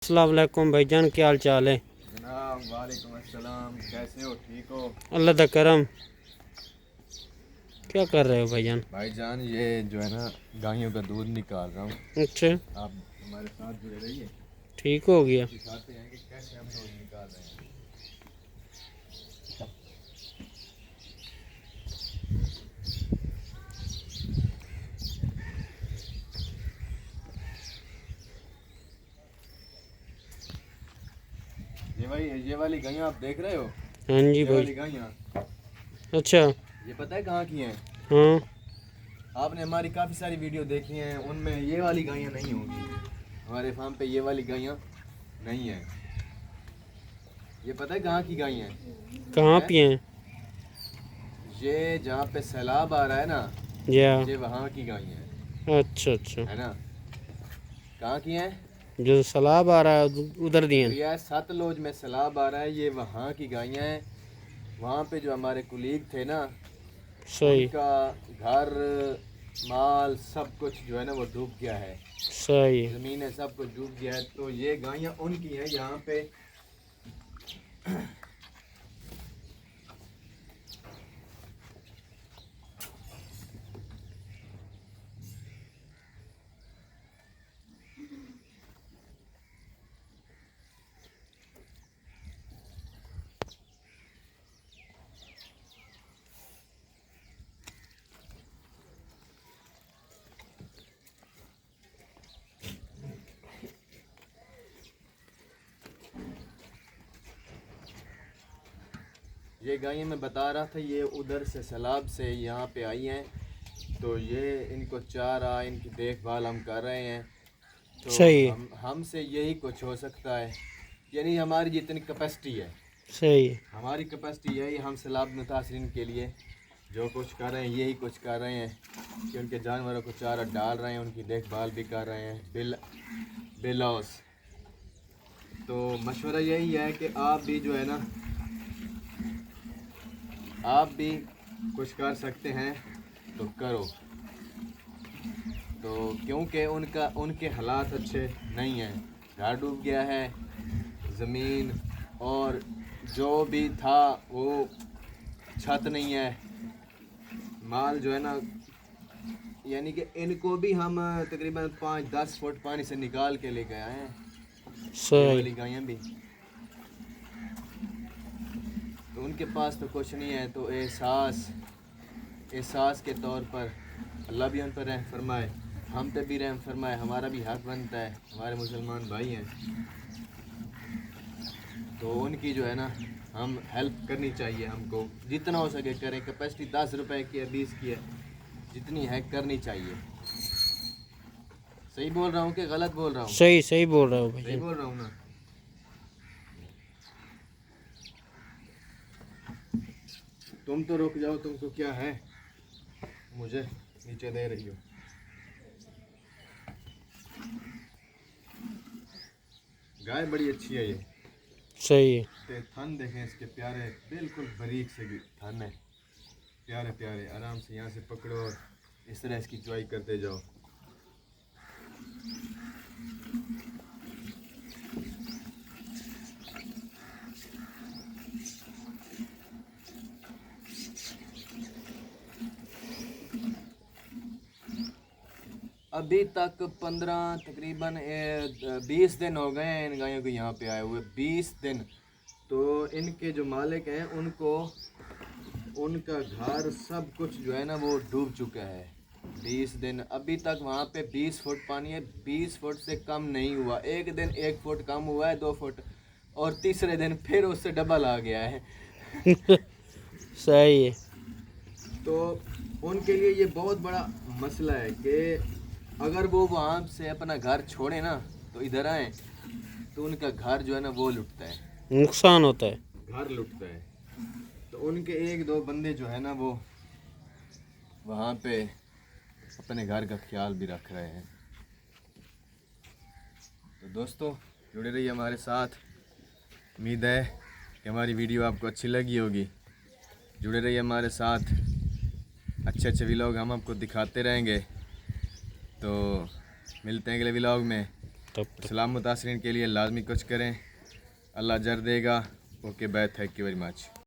अस्सलाम वालेकुम भाईजान, क्या हाल चाल है? जनाब वालेकुम अस्सलाम, कैसे हो? ठीक हो? अल्लाह दा करम। क्या कर रहे हो भाईजान? भाईजान ये जो है ना गायों का दूध निकाल रहा हूँ। अच्छा, आप हमारे साथ जुड़े रहिए, ठीक हो गया। दिखाते हैं कि कैसे हम दूध निकाल रहे हैं। ये वाली गायें आप देख रहे हो? हाँ जी ये वाली भाई। गायें अच्छा। ये पता है कहाँ की हैं? हाँ। आपने हमारी काफ़ी सारी वीडियो देखी हैं, उनमें ये वाली गायें नहीं होंगी। हमारे फार्म पे ये वाली गायें नहीं हैं। ये पता है कहाँ की गायें हैं? कहाँ हैं? पे हैं? ये जहाँ पे सैलाब आ रहा है ना, या। ये वहाँ की गायें हैं, अच्छा अच्छा। है ना? कहाँ की हैं? जो सैलाब आ रहा है उधर दिए। दरिया सतलुज में सैलाब आ रहा है, ये वहाँ की गायें हैं। वहाँ पे जो हमारे कुलीग थे ना, सही उनका घर माल सब कुछ जो है ना वो डूब गया है। सही। ज़मीनें सब कुछ डूब गया है, तो ये गायें उनकी हैं यहाँ पे। ये गायें मैं बता रहा था, ये उधर से सैलाब से यहाँ पे आई हैं, तो ये इनको चारा इनकी देखभाल हम कर रहे हैं। तो सही हमसे यही कुछ हो सकता है, यानी हमारी जितनी कैपेसिटी है, सही। हमारी कैपेसिटी यही, हम सैलाब मुतासरीन के लिए जो कुछ कर रहे हैं यही कुछ कर रहे हैं कि उनके जानवरों को चारा डाल रहे हैं, उनकी देखभाल भी कर रहे हैं बिलॉस। तो मशवरा यही है कि आप भी जो है ना, आप भी कुछ कर सकते हैं तो करो। तो क्योंकि उनके हालात अच्छे नहीं हैं, घर डूब गया है, ज़मीन और जो भी था वो छत नहीं है, माल जो है ना, यानी कि इनको भी हम तकरीबन 5-10 फुट पानी से निकाल के ले गए हैं, ये सही। वाली गायें भी। तो उनके पास तो कुछ नहीं है, तो एहसास के तौर पर अल्लाह भी उन पर रहम फरमाए, हम पे भी रहम फरमाए, हमारा भी हक बनता है, हमारे मुसलमान भाई हैं, तो उनकी जो है ना हम हेल्प करनी चाहिए, हमको जितना हो सके करें। कैपेसिटी 10 रुपए की है, 20 की है, जितनी है करनी चाहिए। सही बोल रहा हूँ कि गलत बोल रहा हूँ? सही सही बोल रहे हो सही भाईजान। बोल रहा हूँ ना? तुम तो रुक जाओ, तुमको क्या है, मुझे नीचे दे रही हो। गाय बड़ी अच्छी है ये, सही है। ते थन देखें इसके प्यारे, बिल्कुल बारीक से थन है, प्यारे प्यारे। आराम से यहाँ से पकड़ो और इस तरह इसकी चुआई करते जाओ। अभी तक 15 तकरीबन 20 दिन हो गए हैं इन गायों को यहाँ पे आए हुए, 20 दिन। तो इनके जो मालिक हैं उनको उनका घर सब कुछ जो है ना वो डूब चुका है। 20 दिन अभी तक वहाँ पे 20 फुट पानी है, 20 फुट से कम नहीं हुआ। एक दिन 1 फुट कम हुआ है, 2 फुट, और तीसरे दिन फिर उससे डबल आ गया है। सही है। तो उनके लिए ये बहुत बड़ा मसला है कि अगर वो वहाँ से अपना घर छोड़े ना तो इधर आए, तो उनका घर जो है ना वो लुटता है, नुकसान होता है। घर लुटता है। तो उनके 1-2 बंदे जो है ना वो वहाँ पे अपने घर का ख्याल भी रख रहे हैं। तो दोस्तों जुड़े रहिए हमारे साथ, उम्मीद है कि हमारी वीडियो आपको अच्छी लगी होगी। जुड़े रहिए हमारे साथ, अच्छे अच्छे व्लॉग हम आपको दिखाते रहेंगे। तो मिलते हैं अगले व्लॉग में। तब तक सलाम मुतासरीन के लिए लाजमी कुछ करें, अल्लाह अजर देगा। Okay bye, thank you very much.